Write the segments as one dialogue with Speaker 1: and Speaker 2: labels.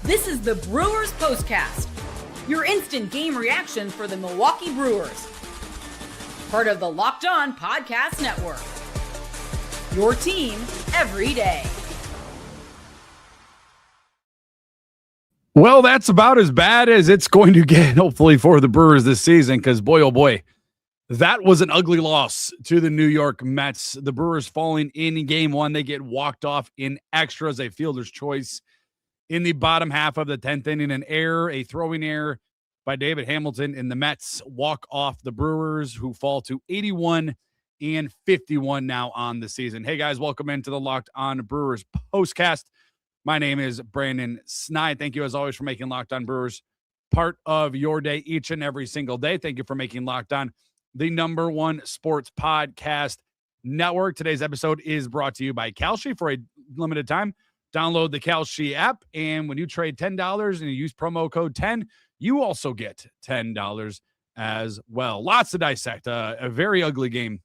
Speaker 1: This is the Brewers POSTCAST, your instant game reaction for the Milwaukee Brewers. Part of the Locked On Podcast Network. Your team every day.
Speaker 2: Well, that's about as bad as it's going to get, hopefully, for the Brewers this season, because boy, oh boy, that was an ugly loss to the New York Mets. The Brewers falling in game one. They get walked off in extras, a fielder's choice in the bottom half of the 10th inning, an error, a throwing error by David Hamilton, and the Mets walk off the Brewers, who fall to 81 and 51 now on the season. Hey, guys, welcome into the Locked On Brewers POSTCAST. My name is Brandon Sneide. Thank you, as always, for making Locked On Brewers part of your day each and every single day. Thank you for making Locked On the number one sports podcast network. Today's episode is brought to you by Kalshi. For a limited time, download the Kalshi app, and when you trade $10 and you use promo code 10, you also get $10 as well. Lots to dissect. A very ugly game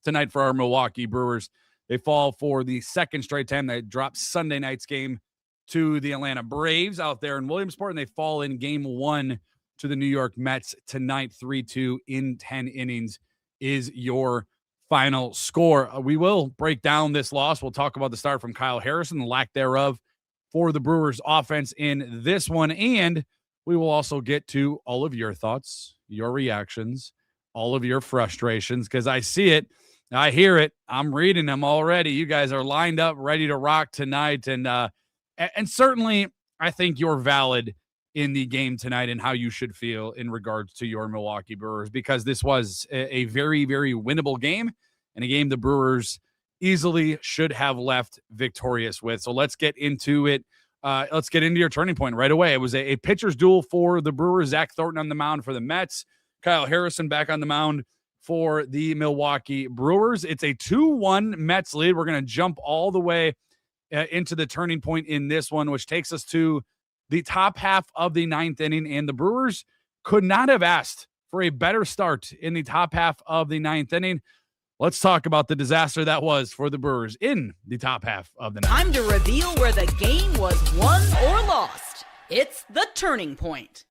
Speaker 2: tonight for our Milwaukee Brewers. They fall for the second straight time. They drop Sunday night's game to the Atlanta Braves out there in Williamsport, and they fall in game one to the New York Mets tonight. 3-2 in 10 innings is your final score. We will break down this loss. We'll talk about the start from Kyle Harrison, the lack thereof for the Brewers offense in this one, and we will also get to all of your thoughts, your reactions, all of your frustrations, because I see it. I hear it. I'm reading them already. You guys are lined up, ready to rock tonight. And certainly, I think you're valid in the game tonight and how you should feel in regards to your Milwaukee Brewers, because this was a very, very winnable game and a game the Brewers easily should have left victorious with. So let's get into it. Let's get into your turning point right away. It was a pitcher's duel for the Brewers. Zach Thornton on the mound for the Mets. Kyle Harrison back on the mound for the Milwaukee Brewers. It's a 2-1 Mets lead. We're going to jump all the way into the turning point in this one, which takes us to the top half of the ninth inning, and the Brewers could not have asked for a better start in the top half of the ninth inning. Let's talk about the disaster that was for the Brewers in the top half of the ninth.
Speaker 1: Time to reveal where the game was won or lost. It's the turning point.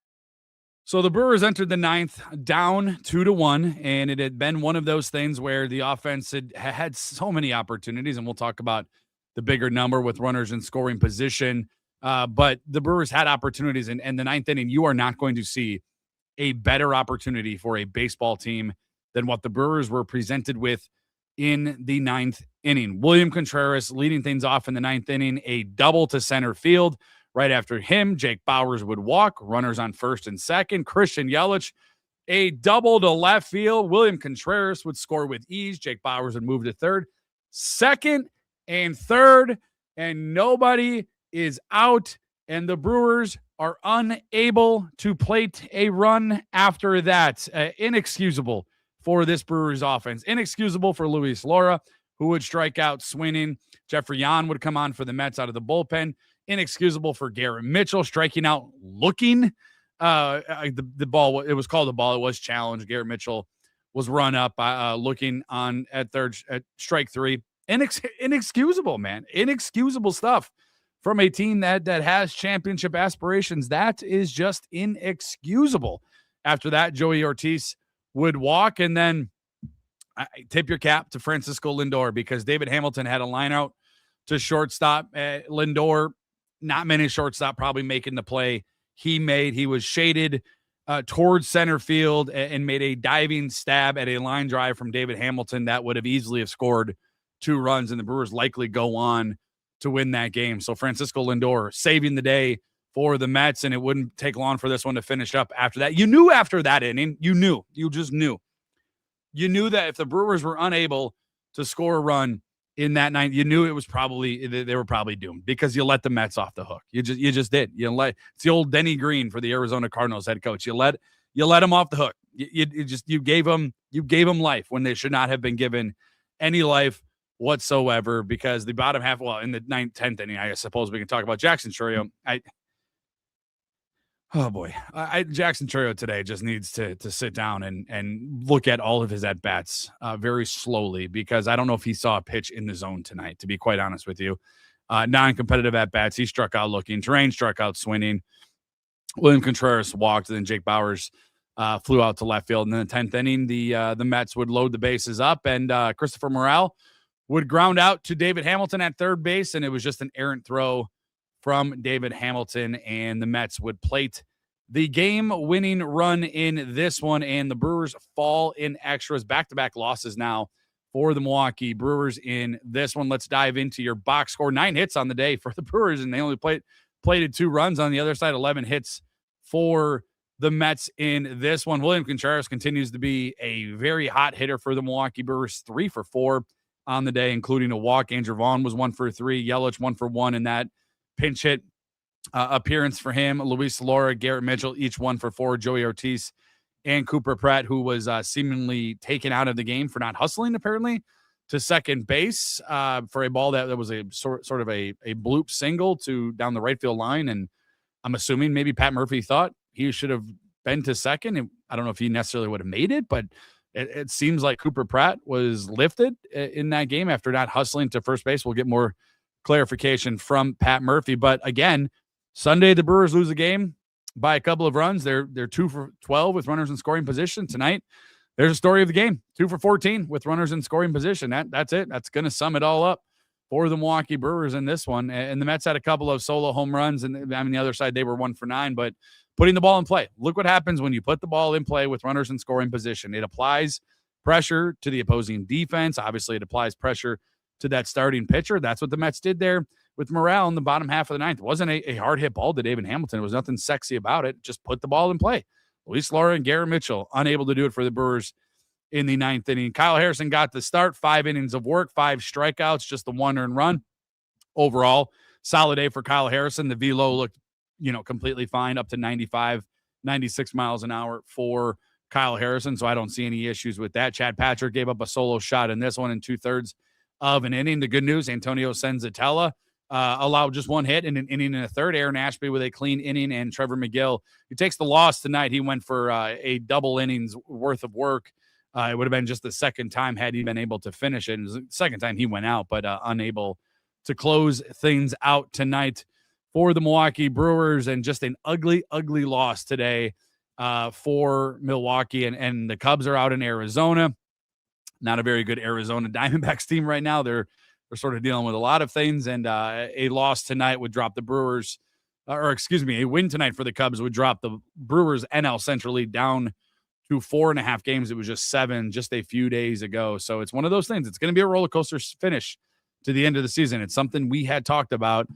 Speaker 2: So the Brewers entered the ninth down 2-1, and it had been one of those things where the offense had so many opportunities, and we'll talk about the bigger number with runners in scoring position. But the Brewers had opportunities, and the ninth inning, you are not going to see a better opportunity for a baseball team than what the Brewers were presented with in the ninth inning. William Contreras leading things off in the ninth inning, a double to center field. Right after him, Jake Bauers would walk, runners on first and second. Christian Yelich, a double to left field. William Contreras would score with ease. Jake Bauers would move to third, second, and third, and nobody is out, and the Brewers are unable to plate a run after that. Inexcusable for this Brewers offense. Inexcusable for Luis Lora, who would strike out swinging. Jeffrey Yan would come on for the Mets out of the bullpen. Inexcusable for Garrett Mitchell, striking out looking. The ball, it was called a ball. It was challenged. Garrett Mitchell was run up looking on at third at strike three. Inexcusable, man. Inexcusable stuff from a team that has championship aspirations. That is just inexcusable. After that, Joey Ortiz would walk, and then I tip your cap to Francisco Lindor, because David Hamilton had a line out to shortstop. Lindor, not many shortstop probably making the play he made. He was shaded towards center field and made a diving stab at a line drive from David Hamilton that would have easily have scored 2 runs, and the Brewers likely go on to win that game. So Francisco Lindor saving the day for the Mets, and it wouldn't take long for this one to finish up after that. You knew after that inning, you just knew that if the Brewers were unable to score a run in that night, you knew it was probably, they were probably doomed, because you let the Mets off the hook. You just did. It's the old Denny Green for the Arizona Cardinals head coach. You let him off the hook. You gave him life when they should not have been given any life whatsoever, because the bottom half, well, in the 9th, 10th inning, I suppose we can talk about Jackson Chourio. Oh boy, Jackson Chourio today just needs to sit down and look at all of his at-bats very slowly, because I don't know if he saw a pitch in the zone tonight, to be quite honest with you. non-competitive at-bats. He struck out looking. Terrain struck out swinging. William Contreras walked, and then Jake Bauers flew out to left field. And in the 10th inning, the Mets would load the bases up, and Christopher Morel would ground out to David Hamilton at third base, and it was just an errant throw from David Hamilton, and the Mets would plate the game-winning run in this one, and the Brewers fall in extras. Back-to-back losses now for the Milwaukee Brewers in this one. Let's dive into your box score. 9 hits on the day for the Brewers, and they only plated 2 runs. On the other side, 11 hits for the Mets in this one. William Contreras continues to be a very hot hitter for the Milwaukee Brewers, 3 for 4 on the day, including a walk. Andrew Vaughn was 1 for 3. Yelich 1 for 1 in that pinch hit appearance for him. Luis Laura, Garrett Mitchell, each 1 for 4. Joey Ortiz and Cooper Pratt, who was seemingly taken out of the game for not hustling, apparently, to second base for a ball that was a sort of a bloop single to down the right field line. And I'm assuming maybe Pat Murphy thought he should have been to second. And I don't know if he necessarily would have made it, but it seems like Cooper Pratt was lifted in that game after not hustling to first base. We'll get more clarification from Pat Murphy. But again, Sunday, the Brewers lose a game by a couple of runs. They're 2 for 12 with runners in scoring position. Tonight, there's a story of the game. 2 for 14 with runners in scoring position. That's it. That's going to sum it all up for the Milwaukee Brewers in this one. And the Mets had a couple of solo home runs. And I mean, the other side, they were 1 for 9, but putting the ball in play. Look what happens when you put the ball in play with runners in scoring position. It applies pressure to the opposing defense. Obviously, it applies pressure to that starting pitcher. That's what the Mets did there with Morel in the bottom half of the ninth. It wasn't a hard hit ball to David Hamilton. It was nothing sexy about it. Just put the ball in play. Luis Laura and Garrett Mitchell unable to do it for the Brewers in the 9th inning. Kyle Harrison got the start, 5 innings of work, 5 strikeouts, just the 1 earned run. Overall, solid day for Kyle Harrison. The velo looked, completely fine, up to 95, 96 miles an hour for Kyle Harrison. So I don't see any issues with that. Chad Patrick gave up a solo shot in this one in 2/3 of an inning. The good news, Antonio Senzatella allowed just 1 hit in an inning and a third. Aaron Ashby with a clean inning, and Trevor McGill, who takes the loss tonight. He went for a double innings worth of work. It would have been just the second time had he been able to finish it. It was the second time he went out, but unable to close things out tonight for the Milwaukee Brewers, and just an ugly, ugly loss today for Milwaukee. And the Cubs are out in Arizona. Not a very good Arizona Diamondbacks team right now. They're sort of dealing with a lot of things, and a loss tonight would drop the Brewers, a win tonight for the Cubs would drop the Brewers NL Central lead down to 4.5 games. It was just 7 just a few days ago. So it's one of those things. It's going to be a roller coaster finish to the end of the season. It's something we had talked about.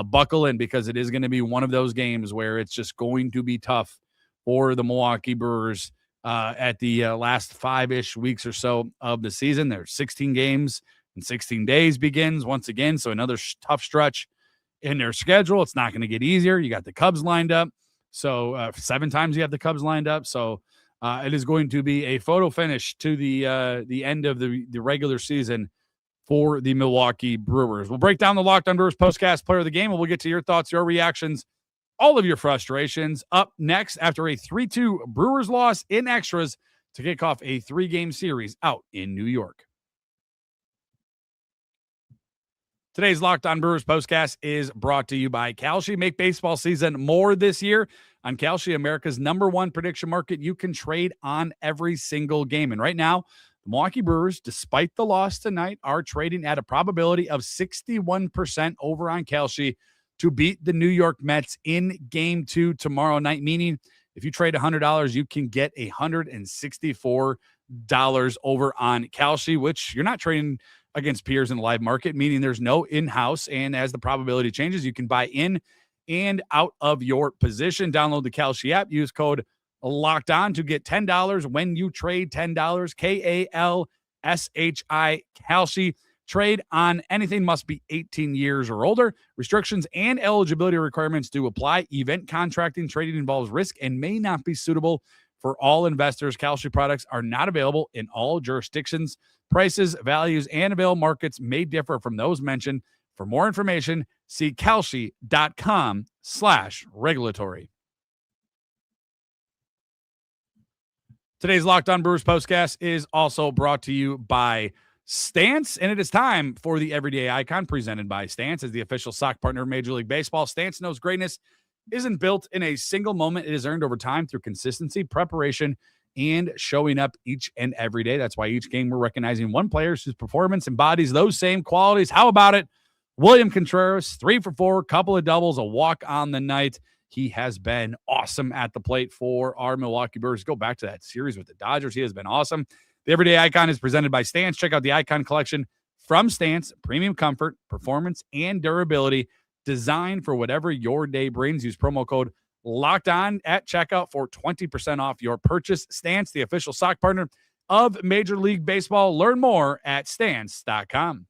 Speaker 2: Buckle in, because it is going to be one of those games where it's just going to be tough for the Milwaukee Brewers at the last 5-ish weeks or so of the season. There's 16 games and 16 days begins once again. So another tough stretch in their schedule. It's not going to get easier. You got the Cubs lined up. So 7 times you have the Cubs lined up. So it is going to be a photo finish to the end of the regular season for the Milwaukee Brewers. We'll break down the Locked On Brewers postcast player of the game, and we'll get to your thoughts, your reactions, all of your frustrations up next after a 3-2 Brewers loss in extras to kick off a 3-game series out in New York. Today's Locked On Brewers postcast is brought to you by Kalshi. Make baseball season more this year on Kalshi, America's #1 prediction market. You can trade on every single game. And right now, the Milwaukee Brewers, despite the loss tonight, are trading at a probability of 61% over on Kalshi to beat the New York Mets in Game 2 tomorrow night, meaning if you trade $100, you can get $164 over on Kalshi, which you're not trading against peers in the live market, meaning there's no in-house. And as the probability changes, you can buy in and out of your position. Download the Kalshi app. Use code Locked On to get $10 when you trade $10. KALSHI Kalshi. Trade on anything must be 18 years or older. Restrictions and eligibility requirements do apply. Event contracting trading involves risk and may not be suitable for all investors. Kalshi products are not available in all jurisdictions. Prices, values, and available markets may differ from those mentioned. For more information, see kalshi.com/regulatory. Today's Locked On Brewers postcast is also brought to you by Stance, and it is time for the Everyday Icon presented by Stance as the official sock partner of Major League Baseball. Stance knows greatness isn't built in a single moment. It is earned over time through consistency, preparation, and showing up each and every day. That's why each game we're recognizing one player whose performance embodies those same qualities. How about it? William Contreras, 3 for 4, couple of doubles, a walk on the night. He has been awesome at the plate for our Milwaukee Brewers. Go back to that series with the Dodgers. He has been awesome. The Everyday Icon is presented by Stance. Check out the Icon collection from Stance. Premium comfort, performance, and durability designed for whatever your day brings. Use promo code Locked On at checkout for 20% off your purchase. Stance, the official sock partner of Major League Baseball. Learn more at stance.com.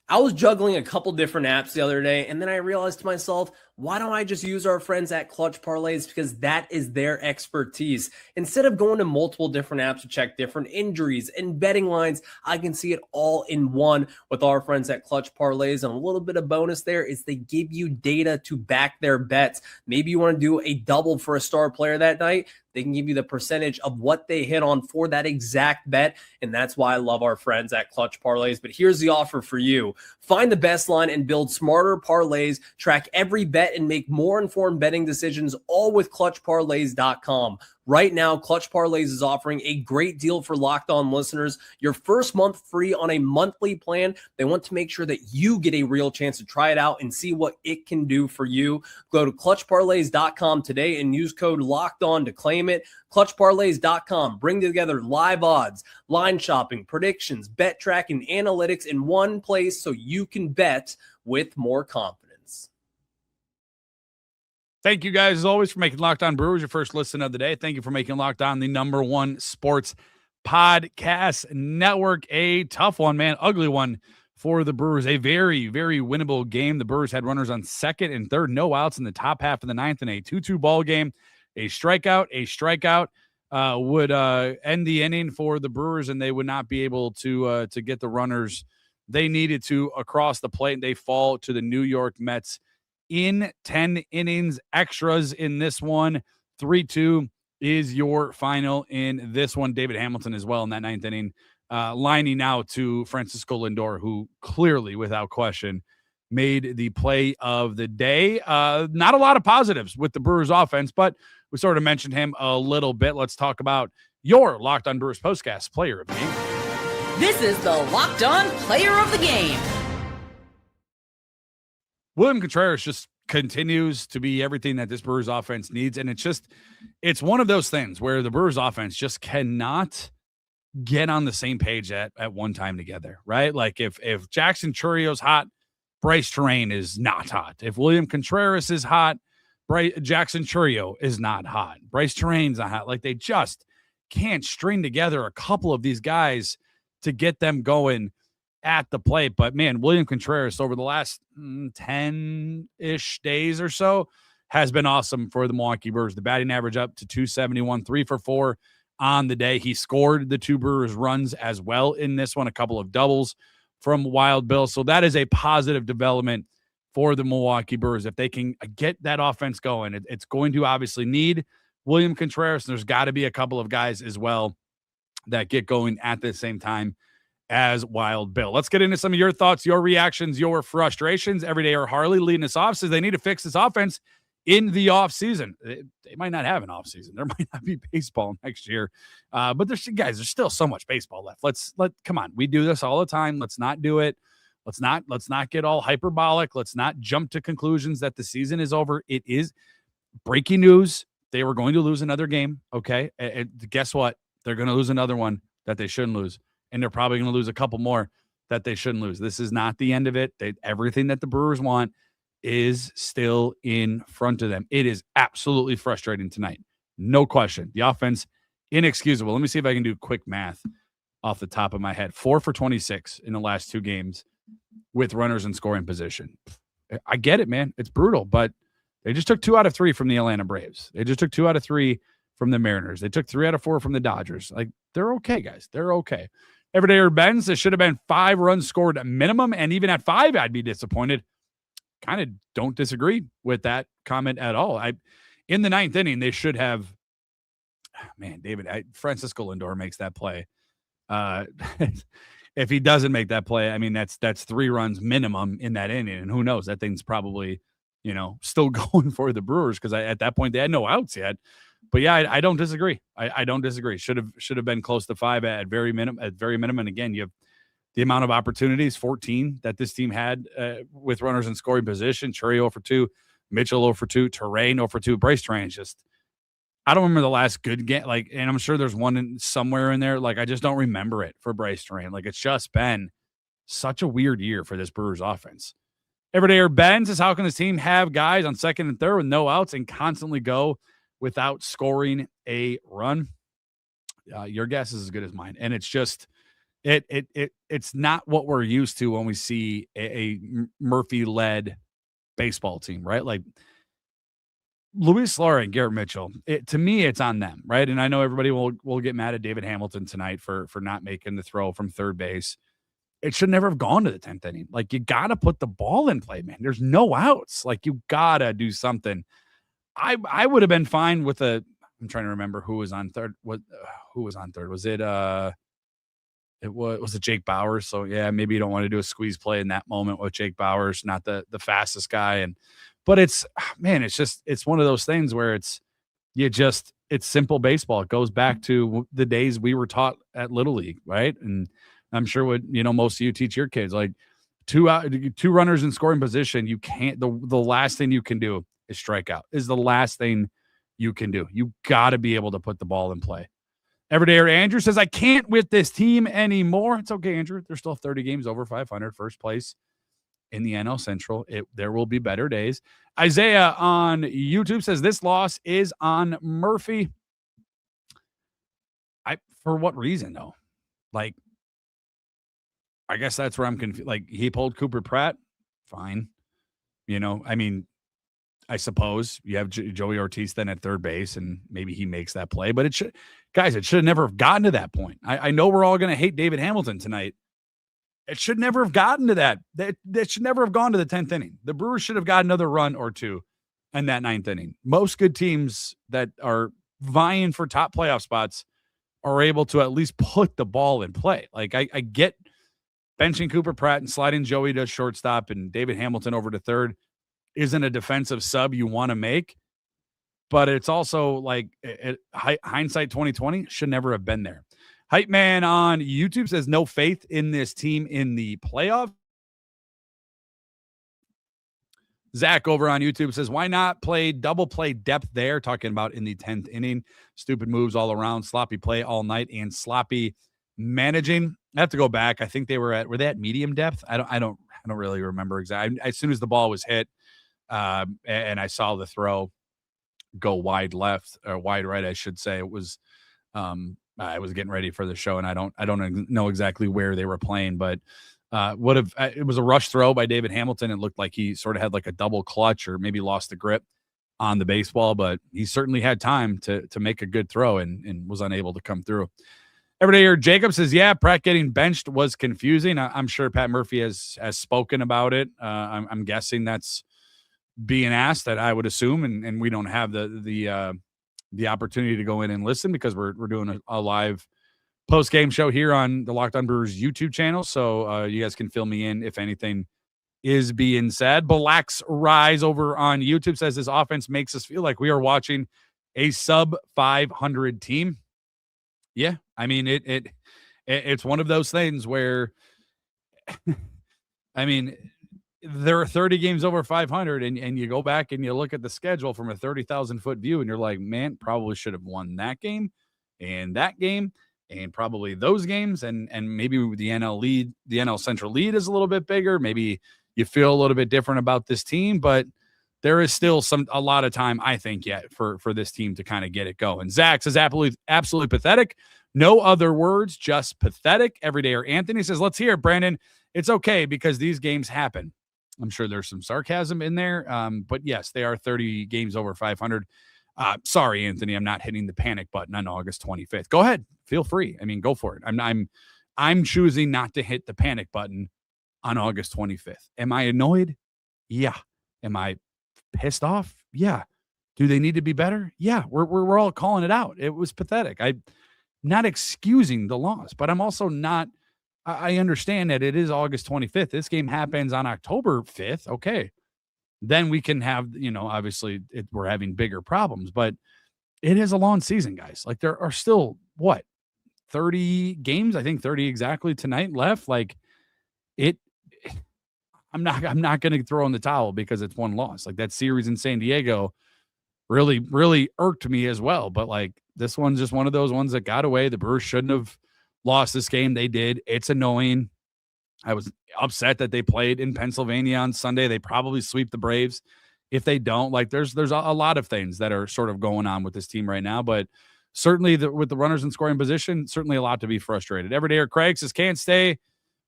Speaker 3: I was juggling a couple different apps the other day, and then I realized to myself, why don't I just use our friends at Clutch Parlays? Because that is their expertise. Instead of going to multiple different apps to check different injuries and betting lines, I can see it all in one with our friends at Clutch Parlays. And a little bit of bonus there is they give you data to back their bets. Maybe you want to do a double for a star player that night. They can give you the percentage of what they hit on for that exact bet. And that's why I love our friends at Clutch Parlays. But here's the offer for you. Find the best line and build smarter parlays. Track every bet and make more informed betting decisions, all with ClutchParlays.com. Right now, Clutch Parlays is offering a great deal for Locked On listeners. Your first month free on a monthly plan. They want to make sure that you get a real chance to try it out and see what it can do for you. Go to ClutchParlays.com today and use code Locked On to claim it. ClutchParlays.com. Bring together live odds, line shopping, predictions, bet tracking, analytics in one place so you can bet with more confidence.
Speaker 2: Thank you guys, as always, for making Locked On Brewers your first listen of the day. Thank you for making Locked On the #1 sports podcast network. A tough one, man. Ugly one for the Brewers. A very, very winnable game. The Brewers had runners on second and third, no outs in the top half of the ninth in a 2-2 ball game. A strikeout would end the inning for the Brewers, and they would not be able to get the runners they needed to across the plate. And they fall to the New York Mets in 10 innings, extras in this one. 3-2 is your final in this one. David Hamilton as well in that ninth inning, lining out to Francisco Lindor, who clearly, without question, made the play of the day. Not a lot of positives with the Brewers offense, but we sort of mentioned him a little bit. Let's talk about your Locked On Brewers postcast player of the game.
Speaker 1: This is the Locked On Player of the Game.
Speaker 2: William Contreras just continues to be everything that this Brewers offense needs. And it's one of those things where the Brewers offense just cannot get on the same page at one time together, right? Like if Jackson Churrio's hot, Bryce Terrain is not hot. If William Contreras is hot, Jackson Churrio is not hot. Bryce Terrain's not hot. Like they just can't string together a couple of these guys to get them going at the plate. But man, William Contreras over the last 10-ish days or so has been awesome for the Milwaukee Brewers. The batting average up to 271, 3 for 4 on the day. He scored the 2 Brewers runs as well in this one, a couple of doubles from Wild Bill. So that is a positive development for the Milwaukee Brewers. If they can get that offense going, it's going to obviously need William Contreras. And there's got to be a couple of guys as well that get going at the same time as Wild Bill. Let's get into some of your thoughts, your reactions, your frustrations. Everyday or Harley leading us off says they need to fix this offense in the offseason. They might not have an offseason. There might not be baseball next year. But there's still so much baseball left. Come on. We do this all the time. Let's not do it. Let's not get all hyperbolic. Let's not jump to conclusions that the season is over. It is breaking news. They were going to lose another game. Okay. And guess what? They're going to lose another one that they shouldn't lose. And they're probably going to lose a couple more that they shouldn't lose. This is not the end of it. Everything that the Brewers want is still in front of them. It is absolutely frustrating tonight. No question. The offense, inexcusable. Let me see if I can do quick math off the top of my head. 4 for 26 in the last 2 games with runners in scoring position. I get it, man. It's brutal, but they just took 2 out of 3 from the Atlanta Braves. They just took 2 out of 3 from the Mariners. They took 3 out of 4 from the Dodgers. Like, they're okay, guys. They're okay. Everyday or Benz, there should have been 5 runs scored at minimum, and even at 5, I'd be disappointed. Kind of don't disagree with that comment at all. In the 9th inning, they should have man, Francisco Lindor makes that play. If he doesn't make that play, I mean, that's 3 runs minimum in that inning. And who knows, that thing's probably, still going for the Brewers because at that point they had no outs yet. But yeah, I don't disagree. I don't disagree. Should have been close to 5 at very minimum. And again, you have the amount of opportunities, 14 that this team had with runners in scoring position. Churi 0 for 2, Mitchell 0 for 2, Terrain 0 for 2. Bryce Terrain just, I don't remember the last good game. And I'm sure there's one somewhere in there. I just don't remember it for Bryce Terrain. It's just been such a weird year for this Brewers offense. Everydayer Ben says, how can this team have guys on second and third with no outs and constantly go without scoring a run? Your guess is as good as mine. And it's just, it's not what we're used to when we see a Murphy-led baseball team, right? Luis Lara and Garrett Mitchell, to me, it's on them, right? And I know everybody will get mad at David Hamilton tonight for not making the throw from third base. It should never have gone to the 10th inning. You got to put the ball in play, man. There's no outs. You got to do something. I would have been fine with I'm trying to remember who was on third. Who was on third? Was it was it Jake Bauers? So yeah, maybe you don't want to do a squeeze play in that moment with Jake Bauers, not the fastest guy. But it's one of those things where it's simple baseball. It goes back to the days we were taught at Little League, right? And I'm sure what most of you teach your kids, two runners in scoring position. You can't. The last thing you can do is strike out. Is the last thing you can do. You got to be able to put the ball in play. Everydayer Andrew says, I can't with this team anymore. It's okay, Andrew. There's still 30 games over 500, first place in the NL Central. There will be better days. Isaiah on YouTube says, this loss is on Murphy. For what reason, though? I guess that's where I'm confused. He pulled Cooper Pratt. Fine. I suppose you have Joey Ortiz then at third base, and maybe he makes that play. But it should have never have gotten to that point. I know we're all going to hate David Hamilton tonight. It should never have gotten to that. That should never have gone to the 10th inning. The Brewers should have got another run or two in that 9th inning. Most good teams that are vying for top playoff spots are able to at least put the ball in play. I get benching Cooper Pratt and sliding Joey to shortstop and David Hamilton over to third isn't a defensive sub you want to make, but it's also hindsight 2020 should never have been there. Hype Man on YouTube says no faith in this team in the playoff. Zach over on YouTube says, why not play double play depth there? Talking about in the 10th inning, stupid moves all around, sloppy play all night, and sloppy managing. I have to go back. I think were they at medium depth? I don't really remember exactly. As soon as the ball was hit, and I saw the throw go wide left or wide right, I should say. It was I was getting ready for the show, and I don't know exactly where they were playing, but it was a rush throw by David Hamilton. It looked like he sort of had a double clutch or maybe lost the grip on the baseball, but he certainly had time to make a good throw and was unable to come through. Everydayer Jacob says, yeah, Pratt getting benched was confusing. I'm sure Pat Murphy has spoken about it. I'm guessing that's being asked, that I would assume, and we don't have the opportunity to go in and listen because we're doing a live post-game show here on the Locked On Brewers YouTube channel. So you guys can fill me in if anything is being said. Black's Rise over on YouTube says this offense makes us feel like we are watching a sub 500 team. Yeah, I mean, it's one of those things where, I mean, there are 30 games over 500 and you go back and you look at the schedule from a 30,000 foot view and you're like, man, probably should have won that game and probably those games. And maybe the NL Central lead is a little bit bigger. Maybe you feel a little bit different about this team, but there is still a lot of time, I think, yet for this team to kind of get it going. Zach says absolutely pathetic. No other words, just pathetic. Everydayer Anthony says, let's hear it, Brandon. It's okay because these games happen. I'm sure there's some sarcasm in there. But yes, they are 30 games over 500. Sorry, Anthony, I'm not hitting the panic button on August 25th. Go ahead. Feel free. I mean, go for it. I'm choosing not to hit the panic button on August 25th. Am I annoyed? Yeah. Am I pissed off? Yeah. Do they need to be better? Yeah, we're all calling it out. It was pathetic. I'm not excusing the loss, but I'm also not. I understand that it is August 25th. This game happens on October 5th. Okay, then we can have, obviously we're having bigger problems, but it is a long season, guys. Like there are still 30 games, I think 30 exactly tonight left. Like I'm not going to throw in the towel because it's one loss. Like that series in San Diego really, really irked me as well. But like this one's just one of those ones that got away. The Brewers shouldn't have lost this game. They did. It's annoying. I was upset that they played in Pennsylvania on Sunday. They probably sweep the Braves. If they don't, like there's a lot of things that are sort of going on with this team right now, but certainly with the runners in scoring position, certainly a lot to be frustrated. Everydayer Craig says can't stay,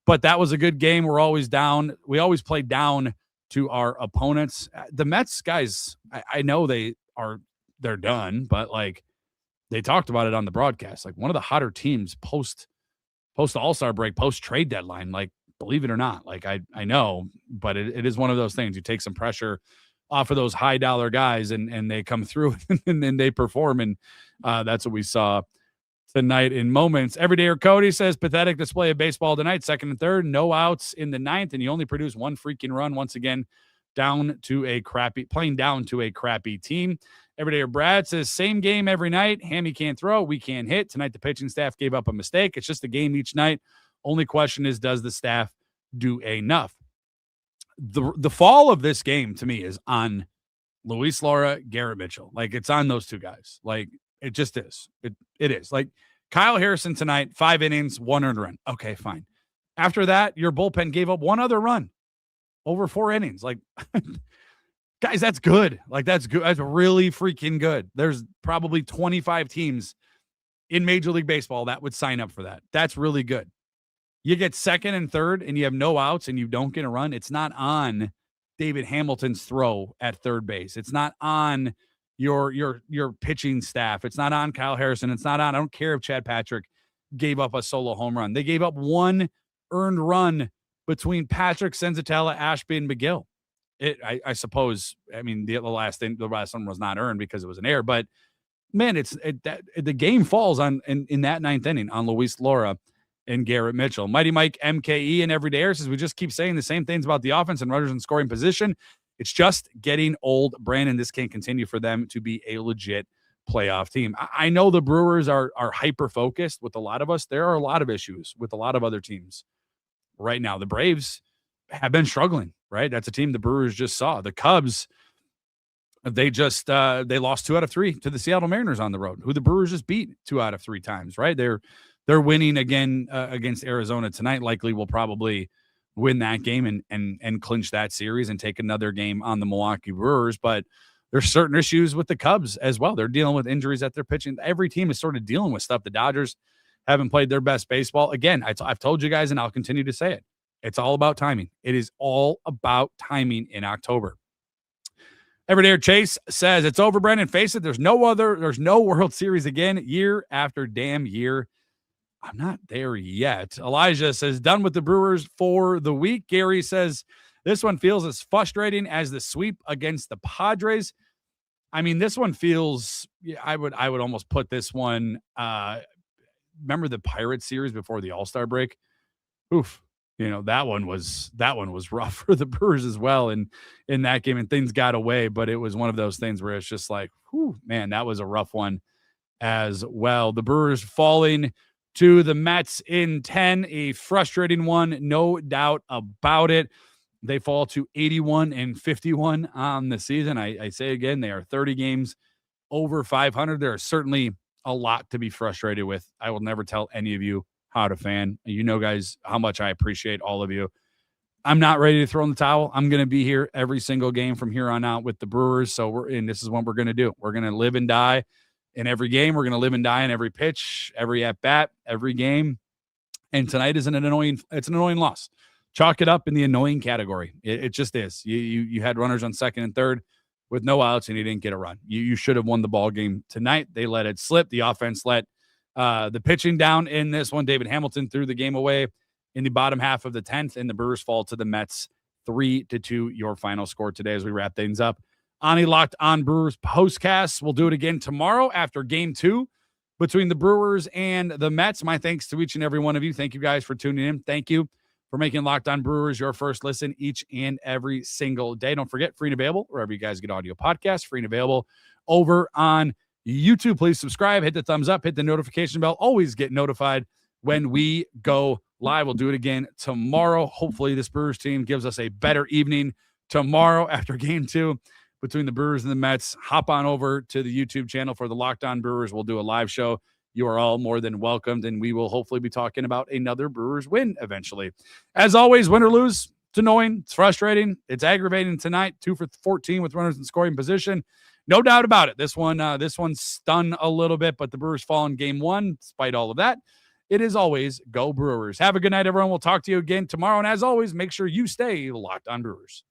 Speaker 2: but that was a good game. We're always down. We always play down to our opponents. The Mets guys, I know they're done, but like they talked about it on the broadcast, like one of the hotter teams post All-Star break, post trade deadline, like believe it or not, like I know, but it is one of those things. You take some pressure off of those high dollar guys and they come through and then they perform. And that's what we saw tonight in moments. Everydayer Cody says pathetic display of baseball tonight, second and third, no outs in the ninth. And you only produce one freaking run once again, playing down to a crappy team. Everydayer Brad says same game every night. Hammy can't throw. We can't hit. Tonight, the pitching staff gave up a mistake. It's just a game each night. Only question is, does the staff do enough? The fall of this game to me is on Luis Laura, Garrett Mitchell. Like it's on those two guys. Like it just is. It is. Like Kyle Harrison tonight, 5 innings, 1 earned run. Okay, fine. After that, your bullpen gave up one other run over 4 innings. Like guys, that's good. Like that's good. That's really freaking good. There's probably 25 teams in Major League Baseball that would sign up for that. That's really good. You get second and third and you have no outs and you don't get a run. It's not on David Hamilton's throw at third base. It's not on your pitching staff. It's not on Kyle Harrison. It's not on, I don't care if Chad Patrick gave up a solo home run. They gave up 1 earned run between Patrick, Senzatella, Ashby, and McGill. I suppose, I mean, the last one was not earned because it was an error, but man, the game falls in that 9th inning on Luis Laura and Garrett Mitchell. Mighty Mike MKE and Everydayer says we just keep saying the same things about the offense and runners in scoring position. It's just getting old. Brandon, this can't continue for them to be a legit playoff team. I know the Brewers are hyper-focused with a lot of us. There are a lot of issues with a lot of other teams right now. The Braves have been struggling, right? That's a team the Brewers just saw. The Cubs, they lost 2 out of 3 to the Seattle Mariners on the road, who the Brewers just beat 2 out of 3 times, right? They're winning again against Arizona tonight. Likely will probably win that game and clinch that series and take another game on the Milwaukee Brewers. But there's certain issues with the Cubs as well. They're dealing with injuries at their pitching. Every team is sort of dealing with stuff. The Dodgers haven't played their best baseball. Again, I've told you guys, and I'll continue to say it. It's all about timing. It is all about timing in October. Everydayer Chase says it's over, Brandon. Face it. There's no World Series again, year after damn year. I'm not there yet. Elijah says, done with the Brewers for the week. Gary says, this one feels as frustrating as the sweep against the Padres. I mean, this one feels, I would almost put this one, remember the Pirates series before the All-Star break? Oof. That one was rough for the Brewers as well in that game, and things got away, but it was one of those things where it's just like, whew, man, that was a rough one as well. The Brewers falling to the Mets in 10, a frustrating one, no doubt about it. They fall to 81-51 on the season. I say again, they are 30 games over 500. There are certainly a lot to be frustrated with. I will never tell any of you how to fan. You know, guys, how much I appreciate all of you. I'm not ready to throw in the towel. I'm going to be here every single game from here on out with the Brewers. So this is what we're going to do. We're going to live and die in every game. We're going to live and die in every pitch, every at bat, every game. And tonight is an annoying loss. Chalk it up in the annoying category. It just is. You had runners on second and third with no outs and you didn't get a run. You should have won the ball game tonight. They let it slip. The offense let the pitching down in this one. David Hamilton threw the game away in the bottom half of the 10th, and the Brewers fall to the Mets 3-2, your final score today as we wrap things up on a Locked On Brewers postcast. We'll do it again tomorrow after Game 2 between the Brewers and the Mets. My thanks to each and every one of you. Thank you guys for tuning in. Thank you for making Locked On Brewers your first listen each and every single day. Don't forget, free and available wherever you guys get audio podcasts, free and available over on YouTube. Please subscribe, hit the thumbs up, hit the notification bell. Always get notified when we go live. We'll do it again tomorrow. Hopefully this Brewers team gives us a better evening tomorrow after Game 2 between the Brewers and the Mets. Hop on over to the YouTube channel for the Locked On Brewers. We'll do a live show. You are all more than welcomed, and we will hopefully be talking about another Brewers win eventually. As always, win or lose, it's annoying, it's frustrating, it's aggravating tonight. 2 for 14 with runners in scoring position. No doubt about it. This one stung a little bit, but the Brewers fall in Game 1 despite all of that. It is always go Brewers. Have a good night, everyone. We'll talk to you again tomorrow, and as always, make sure you stay Locked On Brewers.